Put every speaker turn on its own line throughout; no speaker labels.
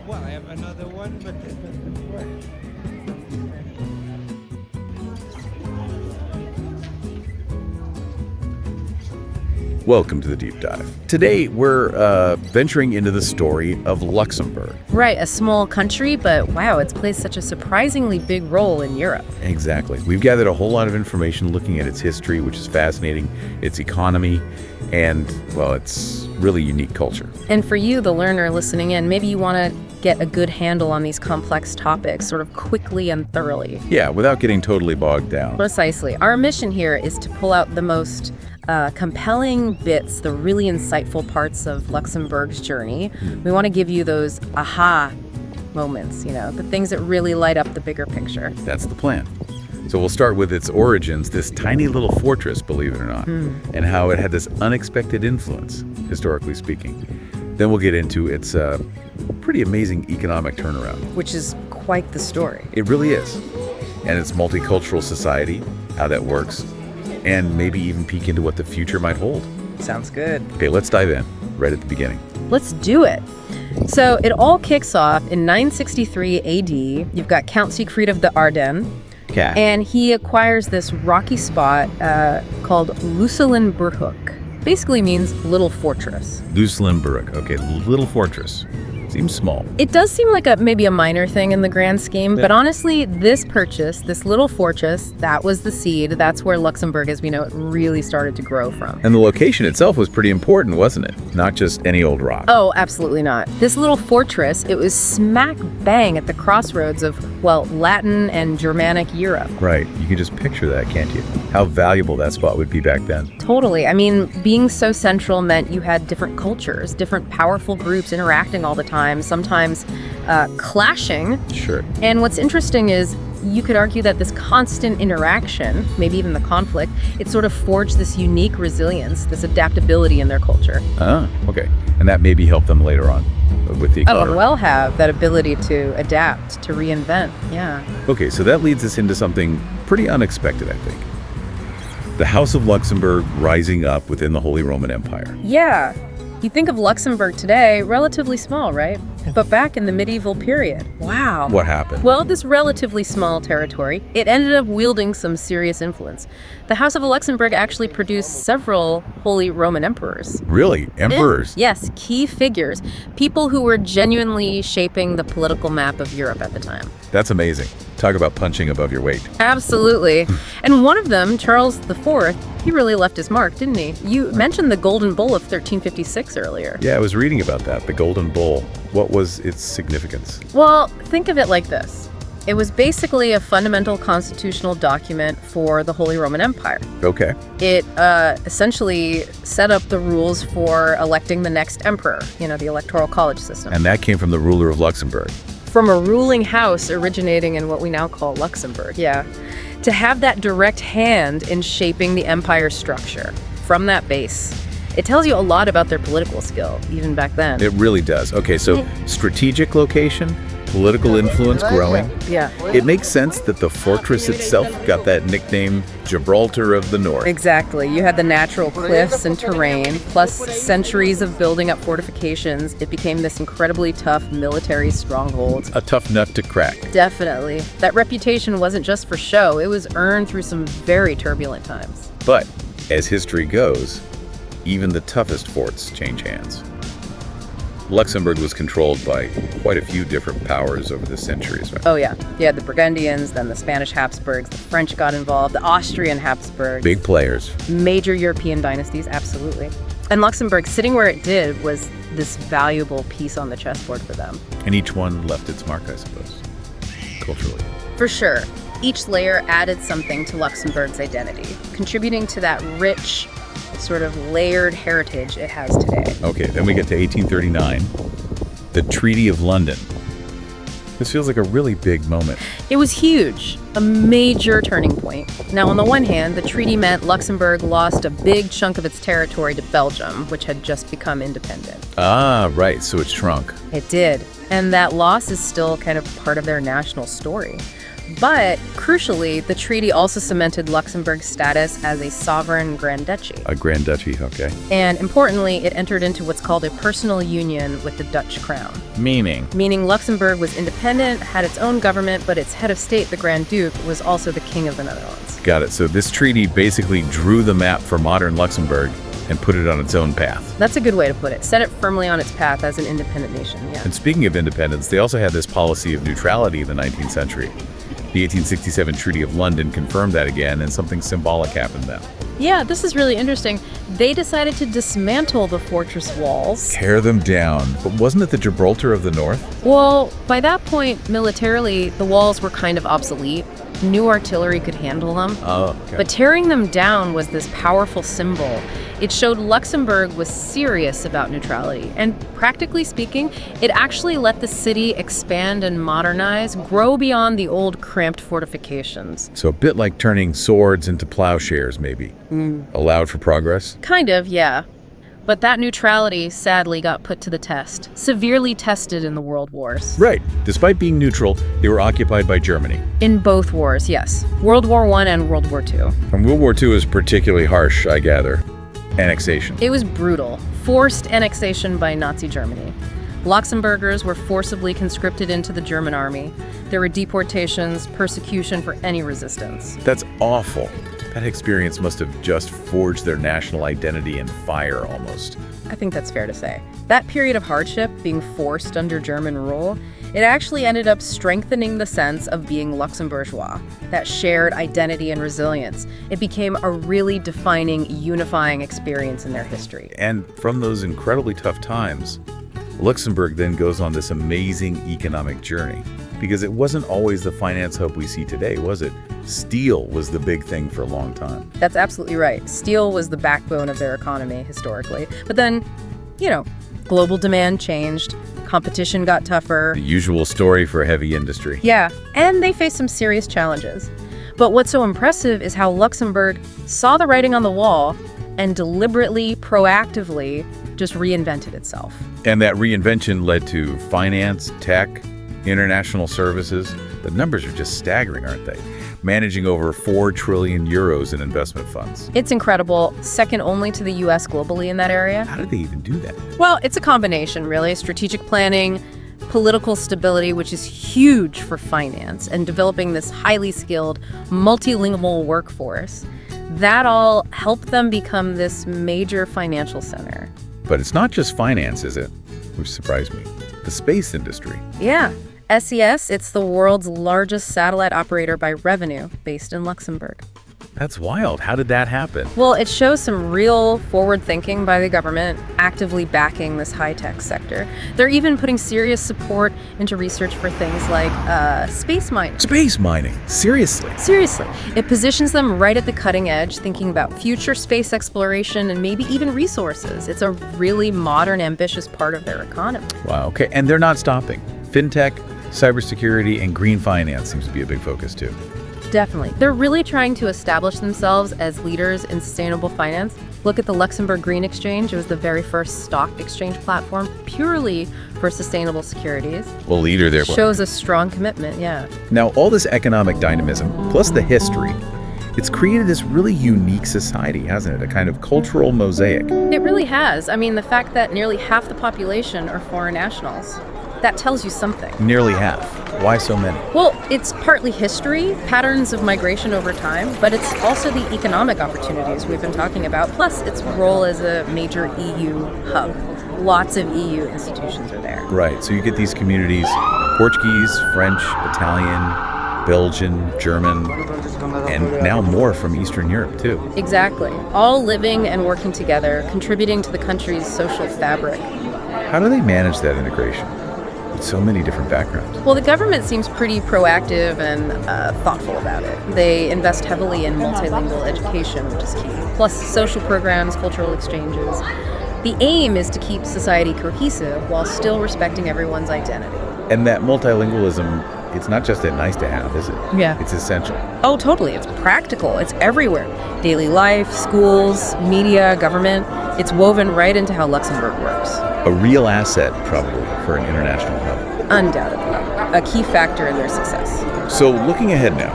Well, I have another one, but what?
Welcome to the Deep Dive. Today, we're venturing into the story of Luxembourg.
Right, a small country, but wow, it's played such a surprisingly big role in Europe.
Exactly. We've gathered a whole lot of information looking at its history, which is fascinating, its economy, and, well, its really unique culture.
And for you, the learner listening in, maybe you want to get a good handle on these complex topics sort of quickly and thoroughly.
Yeah, without getting totally bogged down.
Precisely. Our mission here is to pull out the most compelling bits, the really insightful parts of Luxembourg's journey. We want to give you those aha moments, the things that really light up the bigger picture.
That's the plan. So we'll start with its origins, this tiny little fortress, believe it or not, and how it had this unexpected influence, historically speaking. Then we'll get into its pretty amazing economic turnaround.
Which is quite the story.
It really is. And its multicultural society, how that works, and maybe even peek into what the future might hold.
Sounds good.
Okay, let's dive in right at the beginning.
Let's do it. So it all kicks off in 963 AD. You've got Count Siegfried of the Ardennes.
Okay.
And he acquires this rocky spot called Luxembourg. Basically means little fortress.
Luxembourg. Okay, little fortress. Seems small.
It does seem like maybe a minor thing in the grand scheme, but honestly, this purchase, this little fortress, that was the seed. That's where Luxembourg, as we know it, really started to grow from.
And the location itself was pretty important, wasn't it? Not just any old rock.
Oh, absolutely not. This little fortress, it was smack bang at the crossroads of, well, Latin and Germanic Europe.
Right. You can just picture that, can't you? How valuable that spot would be back then.
Totally. I mean, being so central meant you had different cultures, different powerful groups interacting all the time, sometimes clashing.
Sure.
And what's interesting is you could argue that this constant interaction, maybe even the conflict, it sort of forged this unique resilience, this adaptability in their culture.
Ah, okay. And that maybe helped them later on with the economy.
Oh, and well have that ability to adapt, to reinvent, yeah.
Okay, so that leads us into something pretty unexpected, I think. The House of Luxembourg rising up within the Holy Roman Empire.
Yeah. You think of Luxembourg today, relatively small, right? But back in the medieval period, wow.
What happened?
Well, this relatively small territory, it ended up wielding some serious influence. The House of Luxembourg actually produced several Holy Roman emperors.
Really? Emperors?
Yes, key figures. People who were genuinely shaping the political map of Europe at the time.
That's amazing. Talk about punching above your weight.
Absolutely. And one of them, Charles IV, he really left his mark, didn't he? You mentioned the Golden Bull of 1356 earlier.
Yeah, I was reading about that, the Golden Bull. What was its significance?
Well, think of it like this. It was basically a fundamental constitutional document for the Holy Roman Empire.
Okay.
It essentially set up the rules for electing the next emperor, the electoral college system.
And that came from the ruler of Luxembourg.
From a ruling house originating in what we now call Luxembourg, yeah. To have that direct hand in shaping the empire structure from that base, it tells you a lot about their political skill, even back then.
It really does. Okay, so strategic location, political influence growing.
Yeah.
It makes sense that the fortress itself got that nickname Gibraltar of the North.
Exactly. You had the natural cliffs and terrain, plus centuries of building up fortifications. It became this incredibly tough military stronghold.
A tough nut to crack.
Definitely. That reputation wasn't just for show. It was earned through some very turbulent times.
But, as history goes, even the toughest forts change hands. Luxembourg was controlled by quite a few different powers over the centuries, right?
Oh, yeah. You had the Burgundians, then the Spanish Habsburgs, the French got involved, the Austrian Habsburgs.
Big players.
Major European dynasties, absolutely. And Luxembourg, sitting where it did, was this valuable piece on the chessboard for them.
And each one left its mark, I suppose, culturally.
For sure. Each layer added something to Luxembourg's identity, contributing to that rich, sort of layered heritage it has today.
Okay, then we get to 1839, the Treaty of London. This feels like a really big moment.
It was huge, a major turning point. Now, on the one hand, the treaty meant Luxembourg lost a big chunk of its territory to Belgium, which had just become independent.
Ah, right, so it shrunk.
It did, and that loss is still kind of part of their national story. But, crucially, the treaty also cemented Luxembourg's status as a sovereign Grand Duchy.
A Grand Duchy, okay.
And importantly, it entered into what's called a personal union with the Dutch crown.
Meaning?
Meaning Luxembourg was independent, had its own government, but its head of state, the Grand Duke, was also the King of the Netherlands.
Got it. So this treaty basically drew the map for modern Luxembourg and put it on its own path.
That's a good way to put it. Set it firmly on its path as an independent nation, yeah.
And speaking of independence, they also had this policy of neutrality in the 19th century. The 1867 Treaty of London confirmed that again, and something symbolic happened then.
Yeah, this is really interesting. They decided to dismantle the fortress walls.
Tear them down. But wasn't it the Gibraltar of the North?
Well, by that point, militarily, the walls were kind of obsolete. New artillery could handle them.
Oh, okay.
But tearing them down was this powerful symbol. It showed Luxembourg was serious about neutrality. And practically speaking, it actually let the city expand and modernize, grow beyond the old cramped fortifications.
So a bit like turning swords into plowshares, maybe. Allowed for progress?
Kind of, yeah. But that neutrality sadly got put to the test, severely tested in the World Wars.
Right. Despite being neutral, they were occupied by Germany.
In both wars, yes. World War I and World War II.
And World War II is particularly harsh, I gather. Annexation.
It was brutal. Forced annexation by Nazi Germany. Luxembourgers were forcibly conscripted into the German army. There were deportations, persecution for any resistance.
That's awful. That experience must have just forged their national identity in fire, almost.
I think that's fair to say. That period of hardship, being forced under German rule, it actually ended up strengthening the sense of being Luxembourgeois, that shared identity and resilience. It became a really defining, unifying experience in their history.
And from those incredibly tough times, Luxembourg then goes on this amazing economic journey. Because it wasn't always the finance hub we see today, was it? Steel was the big thing for a long time.
That's absolutely right. Steel was the backbone of their economy historically. But then, global demand changed. Competition got tougher.
The usual story for heavy industry.
Yeah, and they faced some serious challenges. But what's so impressive is how Luxembourg saw the writing on the wall and deliberately, proactively, just reinvented itself.
And that reinvention led to finance, tech, international services. The numbers are just staggering, aren't they? Managing over 4 trillion euros in investment funds.
It's incredible, second only to the US globally in that area.
How did they even do that?
Well, it's a combination, really. Strategic planning, political stability, which is huge for finance, and developing this highly skilled, multilingual workforce. That all helped them become this major financial center.
But it's not just finance, is it? Which surprised me. The space industry.
Yeah. SES, it's the world's largest satellite operator by revenue, based in Luxembourg.
That's wild. How did that happen?
Well, it shows some real forward thinking by the government, actively backing this high-tech sector. They're even putting serious support into research for things like space mining.
Space mining? Seriously?
Seriously. It positions them right at the cutting edge, thinking about future space exploration and maybe even resources. It's a really modern, ambitious part of their economy.
Wow, okay. And they're not stopping. Fintech, cybersecurity, and green finance seems to be a big focus too.
Definitely. They're really trying to establish themselves as leaders in sustainable finance. Look at the Luxembourg Green Exchange. It was the very first stock exchange platform purely for sustainable securities.
Well, leader there.
Shows a strong commitment, yeah.
Now, all this economic dynamism, plus the history, it's created this really unique society, hasn't it? A kind of cultural mosaic.
It really has. I mean, the fact that nearly half the population are foreign nationals. That tells you something.
Nearly half. Why so many?
Well, it's partly history, patterns of migration over time, but it's also the economic opportunities we've been talking about, plus its role as a major EU hub. Lots of EU institutions are there.
Right, so you get these communities, Portuguese, French, Italian, Belgian, German, and now more from Eastern Europe too.
Exactly. All living and working together, contributing to the country's social fabric.
How do they manage that integration? With so many different backgrounds.
Well, the government seems pretty proactive and thoughtful about it. They invest heavily in multilingual education, which is key, plus social programs, cultural exchanges. The aim is to keep society cohesive while still respecting everyone's identity.
And that multilingualism, it's not just a nice to have, is it?
Yeah.
It's essential.
Oh, totally. It's practical. It's everywhere. Daily life, schools, media, government. It's woven right into how Luxembourg works.
A real asset, probably, for an international hub.
Undoubtedly. A key factor in their success.
So looking ahead now,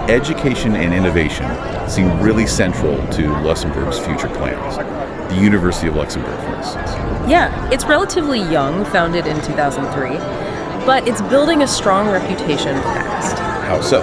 education and innovation seem really central to Luxembourg's future plans. The University of Luxembourg, for instance.
Yeah, it's relatively young, founded in 2003, but it's building a strong reputation fast.
How so?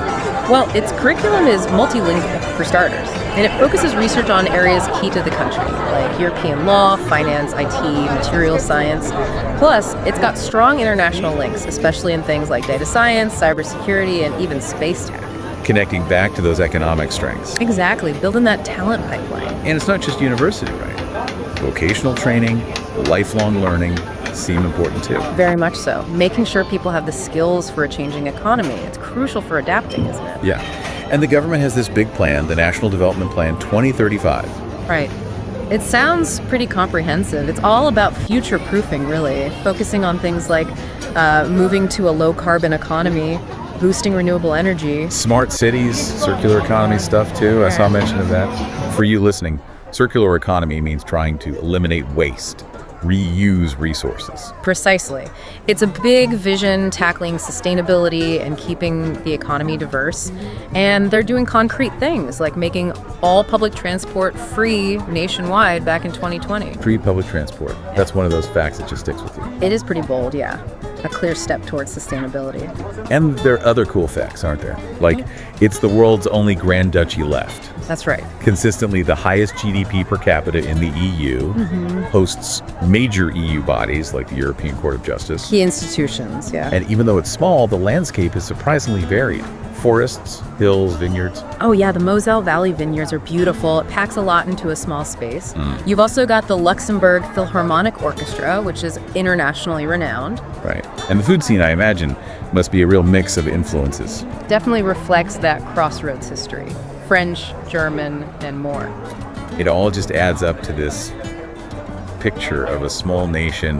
Well, its curriculum is multilingual, for starters, and it focuses research on areas key to the country, like European law, finance, IT, material science. Plus, it's got strong international links, especially in things like data science, cybersecurity, and even space tech.
Connecting back to those economic strengths.
Exactly, building that talent pipeline.
And it's not just university, right? Vocational training, lifelong learning seem important too.
Very much so. Making sure people have the skills for a changing economy. It's crucial for adapting, isn't it?
Yeah. And the government has this big plan, the National Development Plan 2035.
Right. It sounds pretty comprehensive. It's all about future-proofing, really, focusing on things like moving to a low-carbon economy, boosting renewable energy.
Smart cities, circular economy stuff too. I saw mention of that. For you listening, circular economy means trying to eliminate waste, reuse resources.
Precisely. It's a big vision tackling sustainability and keeping the economy diverse. And they're doing concrete things like making all public transport free nationwide back in 2020.
Free public transport. That's one of those facts that just sticks with you.
It is pretty bold, yeah. A clear step towards sustainability.
And there are other cool facts, aren't there? Like, it's the world's only Grand Duchy left.
That's right.
Consistently the highest GDP per capita in the EU, hosts major EU bodies like the European Court of Justice.
Key institutions, yeah.
And even though it's small, the landscape is surprisingly varied. Forests, hills, vineyards.
Oh yeah, the Moselle Valley vineyards are beautiful. It packs a lot into a small space. You've also got the Luxembourg Philharmonic Orchestra, which is internationally renowned.
Right. And the food scene, I imagine, must be a real mix of influences.
Definitely reflects that crossroads history. French, German, and more.
It all just adds up to this picture of a small nation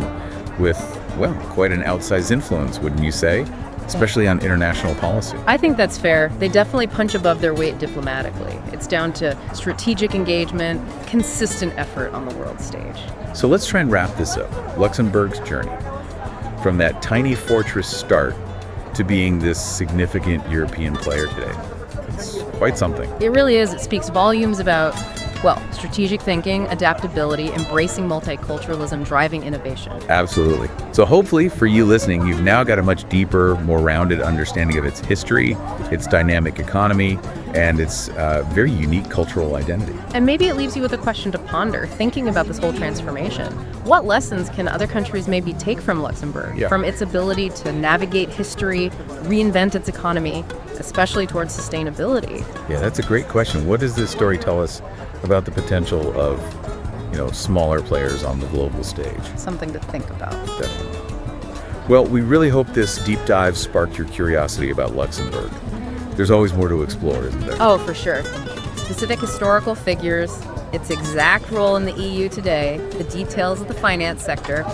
with, well, quite an outsized influence, wouldn't you say? Especially on international policy.
I think that's fair. They definitely punch above their weight diplomatically. It's down to strategic engagement, consistent effort on the world stage.
So let's try and wrap this up. Luxembourg's journey from that tiny fortress start to being this significant European player today. It's quite something.
It really is. It speaks volumes about, well, strategic thinking, adaptability, embracing multiculturalism, driving innovation.
Absolutely. So hopefully for you listening, you've now got a much deeper, more rounded understanding of its history, its dynamic economy, and its very unique cultural identity.
And maybe it leaves you with a question to ponder, thinking about this whole transformation. What lessons can other countries maybe take from Luxembourg, from its ability to navigate history, reinvent its economy, especially towards sustainability?
Yeah, that's a great question. What does this story tell us about the potential of, smaller players on the global stage?
Something to think about.
Definitely. Well, we really hope this deep dive sparked your curiosity about Luxembourg. There's always more to explore, isn't there?
Oh, for sure. Specific historical figures, its exact role in the EU today, the details of the finance sector,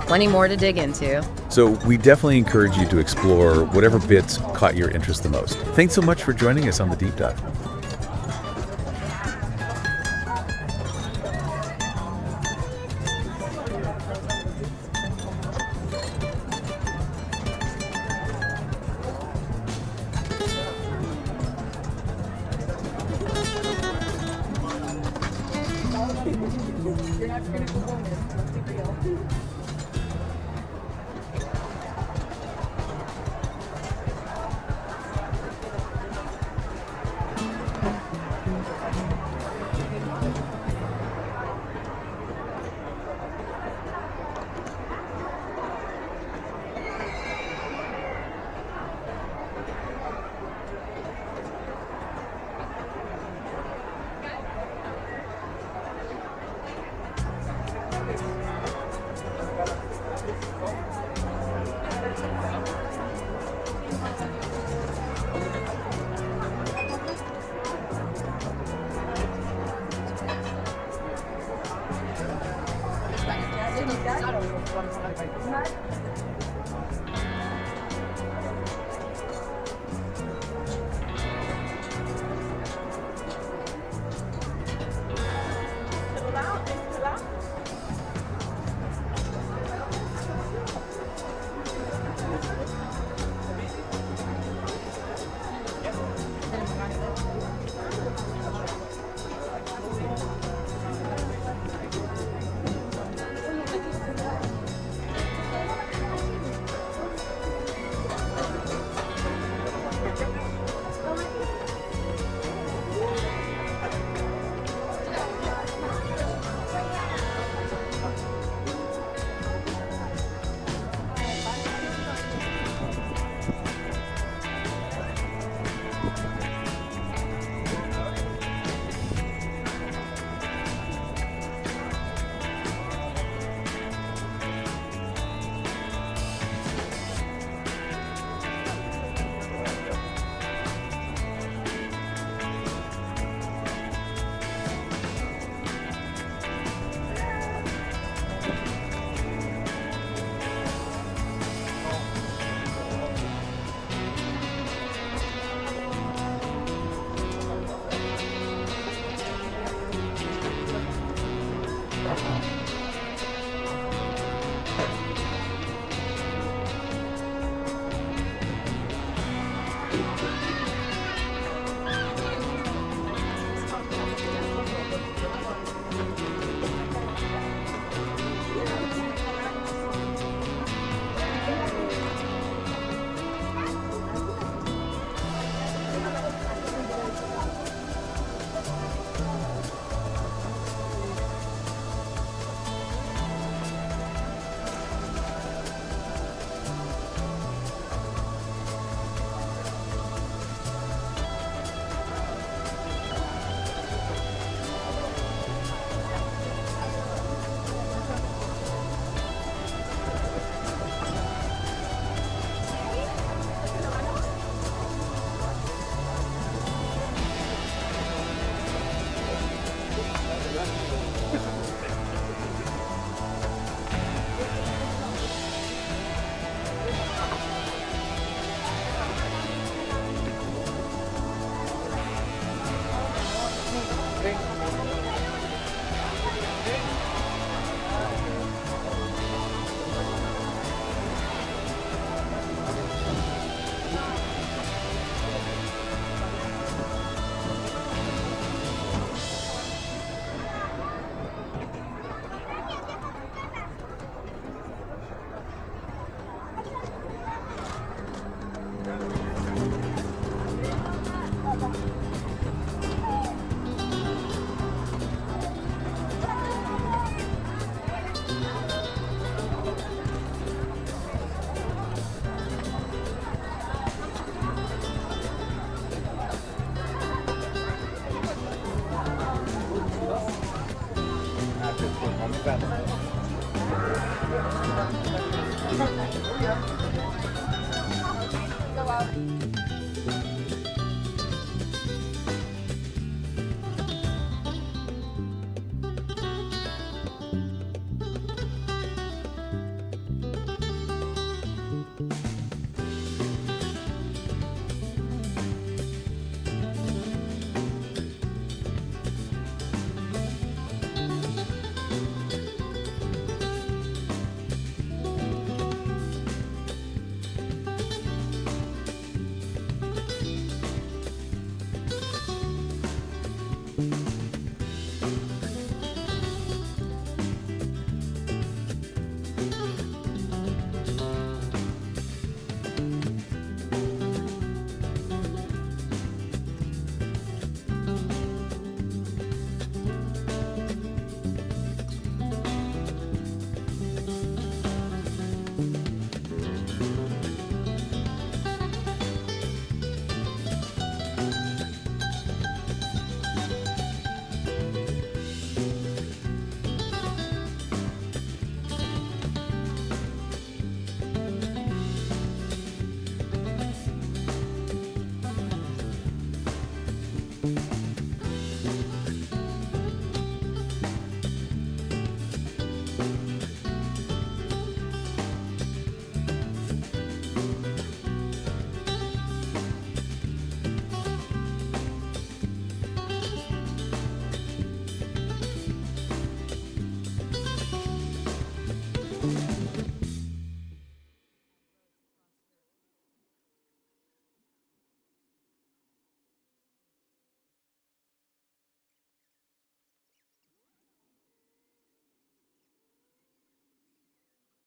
plenty more to dig into.
So we definitely encourage you to explore whatever bits caught your interest the most. Thanks so much for joining us on the Deep Dive.
You're not going to perform this. Let's be real. Go out.